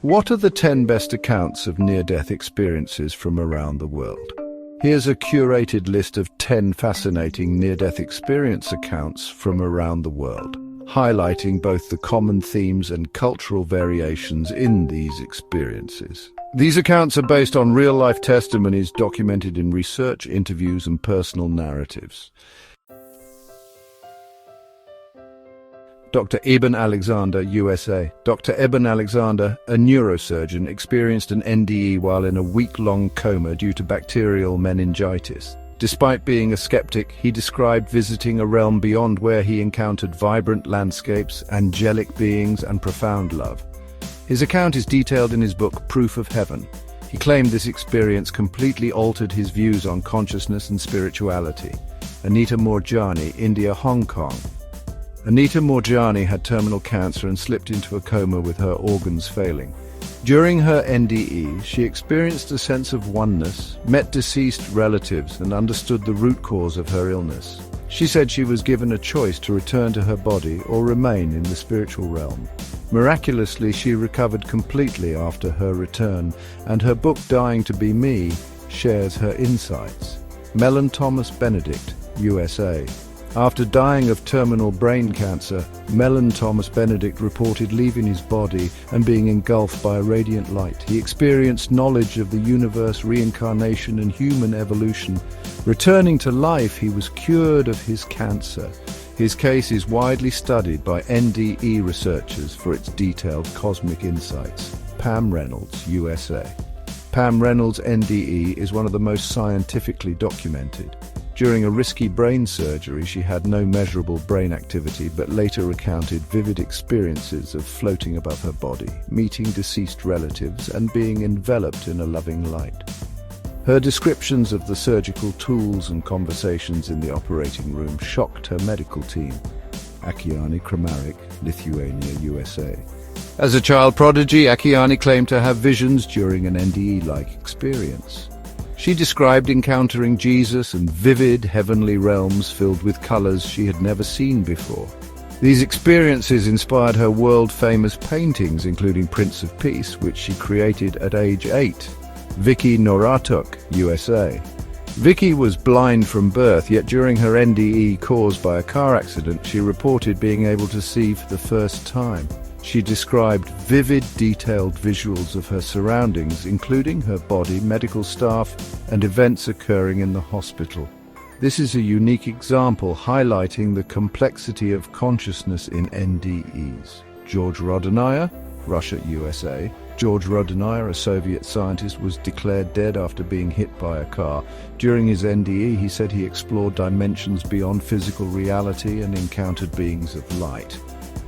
What are the 10 best accounts of near-death experiences from around the world? Here's a curated list of 10 fascinating near-death experience accounts from around the world, highlighting both the common themes and cultural variations in these experiences. These accounts are based on real-life testimonies documented in research, interviews, and personal narratives. Dr. Eben Alexander, USA. Dr. Eben Alexander, a neurosurgeon, experienced an NDE while in a week-long coma due to bacterial meningitis. Despite being a skeptic, he described visiting a realm beyond where he encountered vibrant landscapes, angelic beings, and profound love. His account is detailed in his book, Proof of Heaven. He claimed this experience completely altered his views on consciousness and spirituality. Anita Moorjani, India, Hong Kong. Anita Moorjani had terminal cancer and slipped into a coma with her organs failing. During her NDE, she experienced a sense of oneness, met deceased relatives, and understood the root cause of her illness. She said she was given a choice to return to her body or remain in the spiritual realm. Miraculously, she recovered completely after her return, and her book, Dying to Be Me, shares her insights. Mellon Thomas Benedict, USA. After dying of terminal brain cancer, Mellon Thomas Benedict reported leaving his body and being engulfed by a radiant light. He experienced knowledge of the universe, reincarnation, and human evolution. Returning to life, he was cured of his cancer. His case is widely studied by NDE researchers for its detailed cosmic insights. Pam Reynolds, USA. Pam Reynolds' NDE is one of the most scientifically documented. During a risky brain surgery, she had no measurable brain activity, but later recounted vivid experiences of floating above her body, meeting deceased relatives, and being enveloped in a loving light. Her descriptions of the surgical tools and conversations in the operating room shocked her medical team. Akiani Kramarik, Lithuania, USA. As a child prodigy, Akiani claimed to have visions during an NDE-like experience. She described encountering Jesus and vivid heavenly realms filled with colors she had never seen before. These experiences inspired her world-famous paintings, including Prince of Peace, which she created at age 8. Vicky Noratuk, USA. Vicky was blind from birth, yet during her NDE caused by a car accident, she reported being able to see for the first time. She described vivid, detailed visuals of her surroundings, including her body, medical staff, and events occurring in the hospital. This is a unique example highlighting the complexity of consciousness in NDEs. George Rodonaya, Russia, USA. George Rodonaya, a Soviet scientist, was declared dead after being hit by a car. During his NDE, he said he explored dimensions beyond physical reality and encountered beings of light.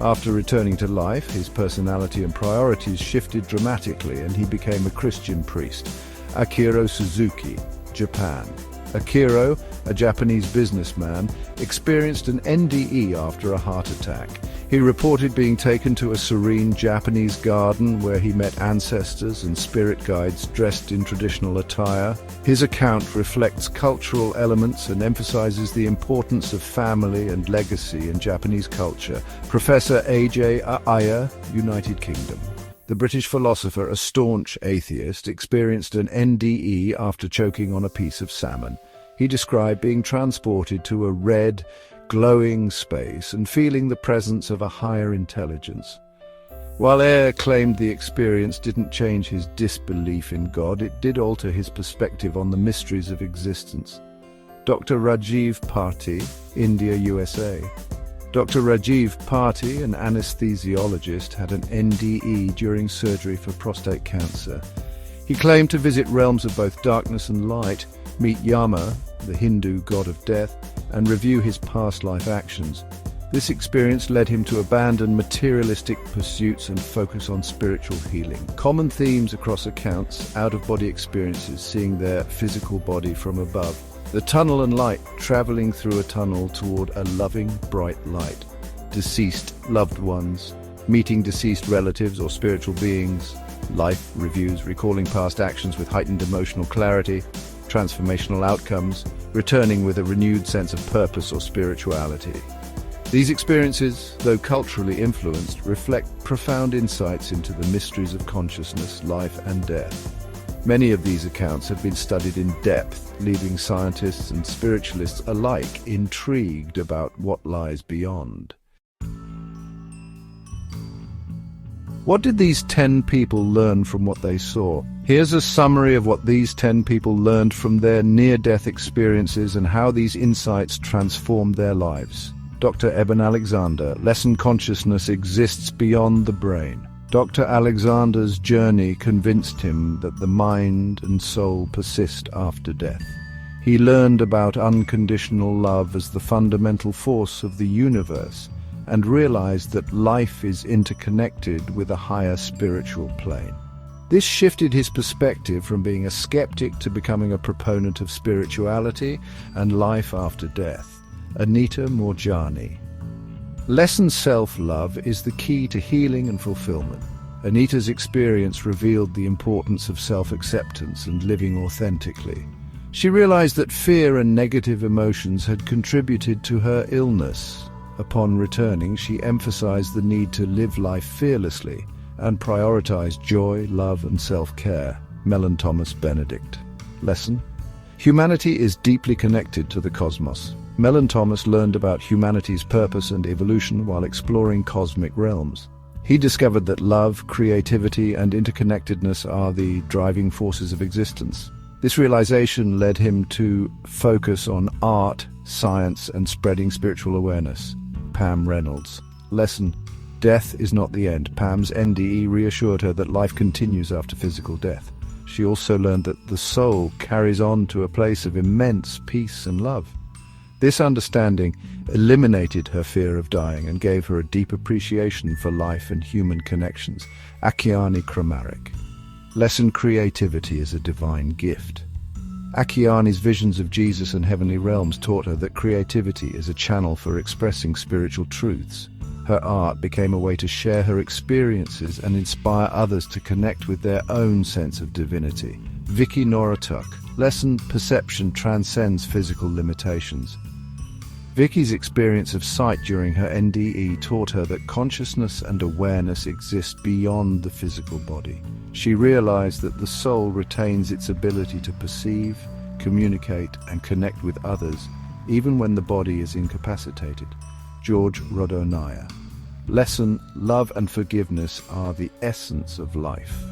After returning to life, his personality and priorities shifted dramatically and he became a Christian priest. Akiro Suzuki, Japan. Akiro, a Japanese businessman, experienced an NDE after a heart attack. He reported being taken to a serene Japanese garden where he met ancestors and spirit guides dressed in traditional attire. His account reflects cultural elements and emphasizes the importance of family and legacy in Japanese culture. Professor A.J. Ayer, United Kingdom. The British philosopher, a staunch atheist, experienced an NDE after choking on a piece of salmon. He described being transported to a red, glowing space and feeling the presence of a higher intelligence. While Ayer claimed the experience didn't change his disbelief in God, it did alter his perspective on the mysteries of existence. Dr. Rajiv Party, India, USA. Dr. Rajiv Party, an anesthesiologist, had an NDE during surgery for prostate cancer. He claimed to visit realms of both darkness and light, meet Yama, the Hindu god of death, and review his past life actions. This experience led him to abandon materialistic pursuits and focus on spiritual healing. Common themes across accounts: out-of-body experiences, seeing their physical body from above. The tunnel and light, traveling through a tunnel toward a loving, bright light. Deceased loved ones, meeting deceased relatives or spiritual beings. Life reviews, recalling past actions with heightened emotional clarity. Transformational outcomes, returning with a renewed sense of purpose or spirituality. These experiences, though culturally influenced, reflect profound insights into the mysteries of consciousness, life, and death. Many of these accounts have been studied in depth, leaving scientists and spiritualists alike intrigued about what lies beyond. What did these 10 people learn from what they saw? Here's a summary of what these 10 people learned from their near-death experiences and how these insights transformed their lives. Dr. Eben Alexander, lesson: consciousness exists beyond the brain. Dr. Alexander's journey convinced him that the mind and soul persist after death. He learned about unconditional love as the fundamental force of the universe and realized that life is interconnected with a higher spiritual plane. This shifted his perspective from being a skeptic to becoming a proponent of spirituality and life after death. Anita Moorjani. Lesson: self-love is the key to healing and fulfillment. Anita's experience revealed the importance of self-acceptance and living authentically. She realized that fear and negative emotions had contributed to her illness. Upon returning, she emphasized the need to live life fearlessly and prioritize joy, love, and self-care. Mellon Thomas Benedict. Lesson: humanity is deeply connected to the cosmos. Mellon Thomas learned about humanity's purpose and evolution while exploring cosmic realms. He discovered that love, creativity, and interconnectedness are the driving forces of existence. This realization led him to focus on art, science, and spreading spiritual awareness. Pam Reynolds. Lesson: death is not the end. Pam's NDE reassured her that life continues after physical death. She also learned that the soul carries on to a place of immense peace and love. This understanding eliminated her fear of dying and gave her a deep appreciation for life and human connections. Akiane Kramaric. Lesson: creativity is a divine gift. Akiane's visions of Jesus and heavenly realms taught her that creativity is a channel for expressing spiritual truths. Her art became a way to share her experiences and inspire others to connect with their own sense of divinity. Vicky Noratuk. Lesson: perception transcends physical limitations. Vicky's experience of sight during her NDE taught her that consciousness and awareness exist beyond the physical body. She realized that the soul retains its ability to perceive, communicate, and connect with others, even when the body is incapacitated. George Rodonaya. Lesson: love and forgiveness are the essence of life.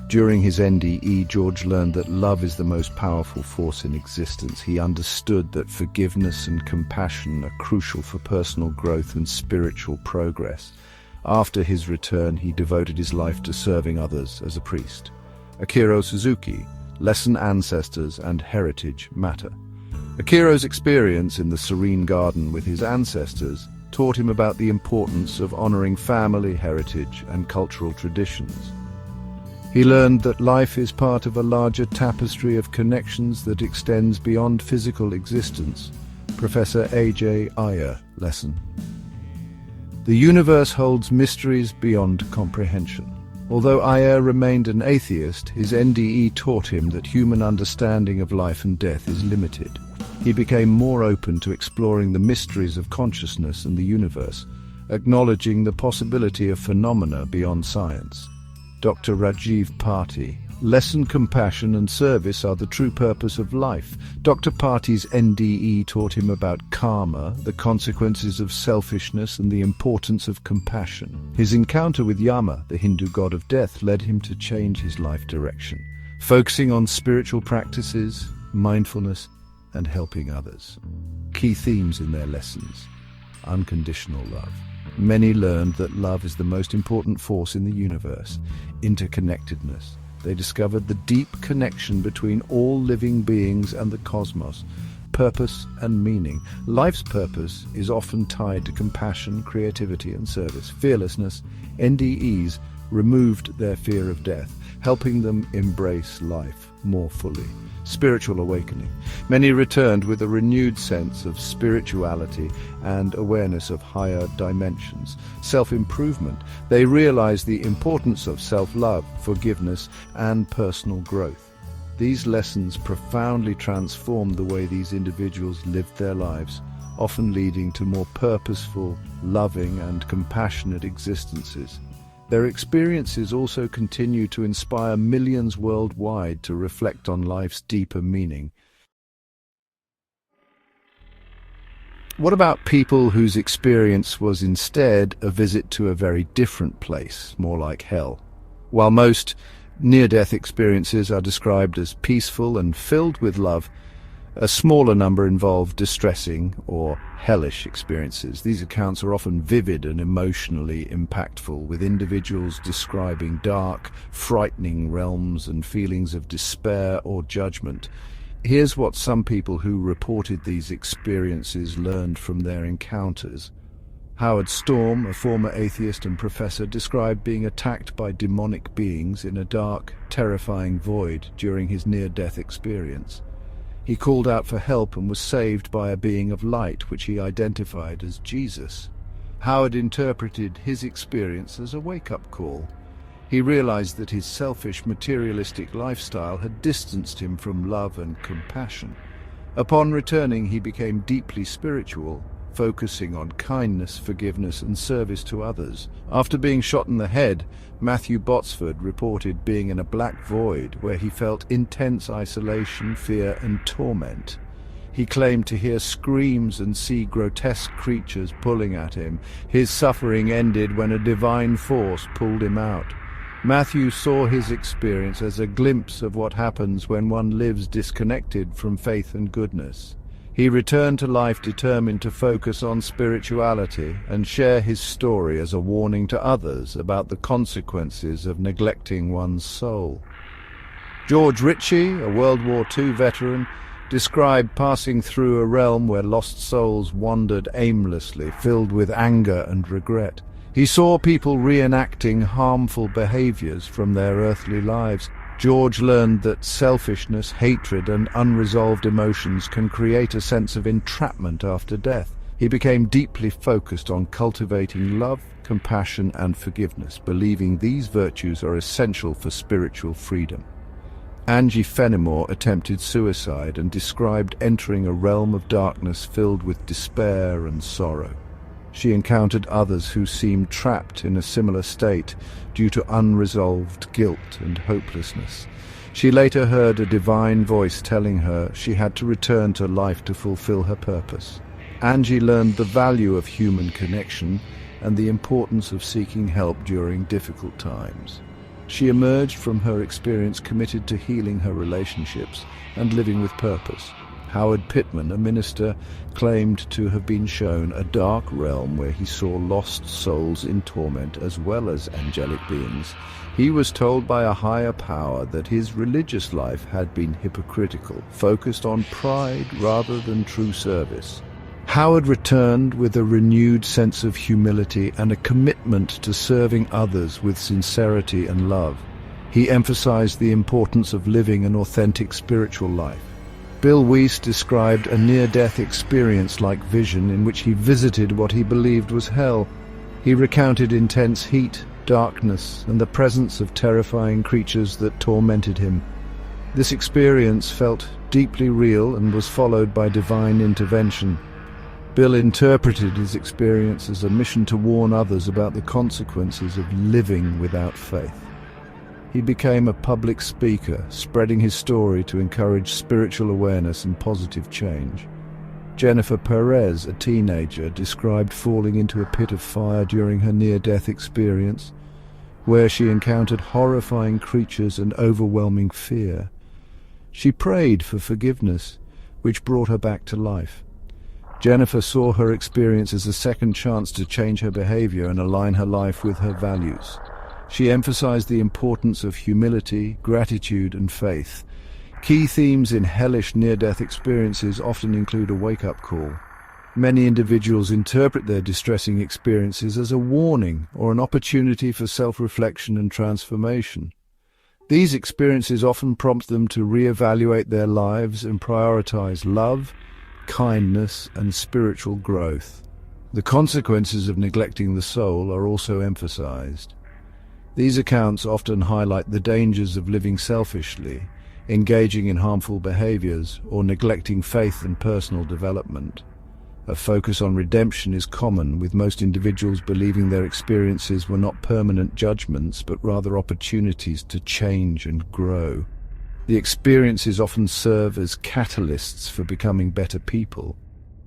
During his NDE, George learned that love is the most powerful force in existence. He understood that forgiveness and compassion are crucial for personal growth and spiritual progress. After his return, he devoted his life to serving others as a priest. Akiro Suzuki. Lesson: ancestors and heritage matter. Akiro's experience in the serene garden with his ancestors taught him about the importance of honoring family heritage and cultural traditions. He learned that life is part of a larger tapestry of connections that extends beyond physical existence. Professor A.J. Iyer. Lesson: the universe holds mysteries beyond comprehension. Although Iyer remained an atheist, his NDE taught him that human understanding of life and death is limited. He became more open to exploring the mysteries of consciousness and the universe, acknowledging the possibility of phenomena beyond science. Dr. Rajiv Pati. Lesson: compassion and service are the true purpose of life. Dr. Pati's NDE taught him about karma, the consequences of selfishness, and the importance of compassion. His encounter with Yama, the Hindu god of death, led him to change his life direction, focusing on spiritual practices, mindfulness, and helping others. Key themes in their lessons: unconditional love. Many learned that love is the most important force in the universe. Interconnectedness. They discovered the deep connection between all living beings and the cosmos. Purpose and meaning. Life's purpose is often tied to compassion, creativity, and service. Fearlessness. NDEs removed their fear of death, helping them embrace life more fully. Spiritual awakening. Many returned with a renewed sense of spirituality and awareness of higher dimensions. Self-improvement. They realized the importance of self-love, forgiveness, and personal growth. These lessons profoundly transformed the way these individuals lived their lives, often leading to more purposeful, loving, and compassionate existences. Their experiences also continue to inspire millions worldwide to reflect on life's deeper meaning. What about people whose experience was instead a visit to a very different place, more like hell? While most near-death experiences are described as peaceful and filled with love, a smaller number involve distressing or hellish experiences. These accounts are often vivid and emotionally impactful, with individuals describing dark, frightening realms and feelings of despair or judgment. Here's what some people who reported these experiences learned from their encounters. Howard Storm, a former atheist and professor, described being attacked by demonic beings in a dark, terrifying void during his near-death experience. He called out for help and was saved by a being of light, which he identified as Jesus. Howard interpreted his experience as a wake-up call. He realized that his selfish, materialistic lifestyle had distanced him from love and compassion. Upon returning, he became deeply spiritual, focusing on kindness, forgiveness, and service to others. After being shot in the head, Matthew Botsford reported being in a black void where he felt intense isolation, fear, and torment. He claimed to hear screams and see grotesque creatures pulling at him. His suffering ended when a divine force pulled him out. Matthew saw his experience as a glimpse of what happens when one lives disconnected from faith and goodness. He returned to life determined to focus on spirituality and share his story as a warning to others about the consequences of neglecting one's soul. George Ritchie, a World War II veteran, described passing through a realm where lost souls wandered aimlessly, filled with anger and regret. He saw people reenacting harmful behaviors from their earthly lives. George learned that selfishness, hatred, and unresolved emotions can create a sense of entrapment after death. He became deeply focused on cultivating love, compassion, and forgiveness, believing these virtues are essential for spiritual freedom. Angie Fenimore attempted suicide and described entering a realm of darkness filled with despair and sorrow. She encountered others who seemed trapped in a similar state due to unresolved guilt and hopelessness. She later heard a divine voice telling her she had to return to life to fulfill her purpose. Angie learned the value of human connection and the importance of seeking help during difficult times. She emerged from her experience committed to healing her relationships and living with purpose. Howard Pittman, a minister, claimed to have been shown a dark realm where he saw lost souls in torment as well as angelic beings. He was told by a higher power that his religious life had been hypocritical, focused on pride rather than true service. Howard returned with a renewed sense of humility and a commitment to serving others with sincerity and love. He emphasized the importance of living an authentic spiritual life. Bill Weiss described a near-death experience like vision in which he visited what he believed was hell. He recounted intense heat, darkness, and the presence of terrifying creatures that tormented him. This experience felt deeply real and was followed by divine intervention. Bill interpreted his experience as a mission to warn others about the consequences of living without faith. He became a public speaker, spreading his story to encourage spiritual awareness and positive change. Jennifer Perez, a teenager, described falling into a pit of fire during her near-death experience, where she encountered horrifying creatures and overwhelming fear. She prayed for forgiveness, which brought her back to life. Jennifer saw her experience as a second chance to change her behavior and align her life with her values. She emphasized the importance of humility, gratitude, and faith. Key themes in hellish near-death experiences often include a wake-up call. Many individuals interpret their distressing experiences as a warning or an opportunity for self-reflection and transformation. These experiences often prompt them to reevaluate their lives and prioritize love, kindness, and spiritual growth. The consequences of neglecting the soul are also emphasized. These accounts often highlight the dangers of living selfishly, engaging in harmful behaviors, or neglecting faith and personal development. A focus on redemption is common, with most individuals believing their experiences were not permanent judgments, but rather opportunities to change and grow. The experiences often serve as catalysts for becoming better people.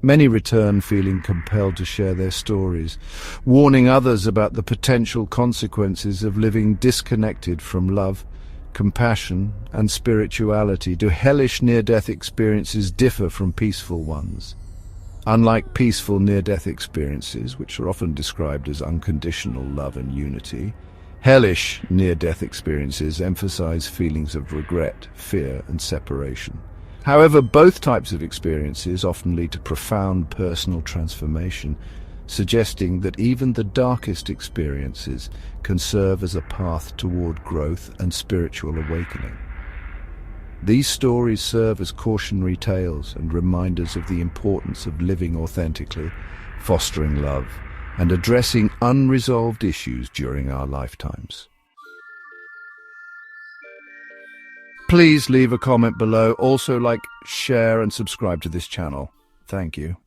Many return feeling compelled to share their stories, warning others about the potential consequences of living disconnected from love, compassion, and spirituality. Do hellish near-death experiences differ from peaceful ones? Unlike peaceful near-death experiences, which are often described as unconditional love and unity, hellish near-death experiences emphasize feelings of regret, fear, and separation. However, both types of experiences often lead to profound personal transformation, suggesting that even the darkest experiences can serve as a path toward growth and spiritual awakening. These stories serve as cautionary tales and reminders of the importance of living authentically, fostering love, and addressing unresolved issues during our lifetimes. Please leave a comment below. Also, like, share, and subscribe to this channel. Thank you.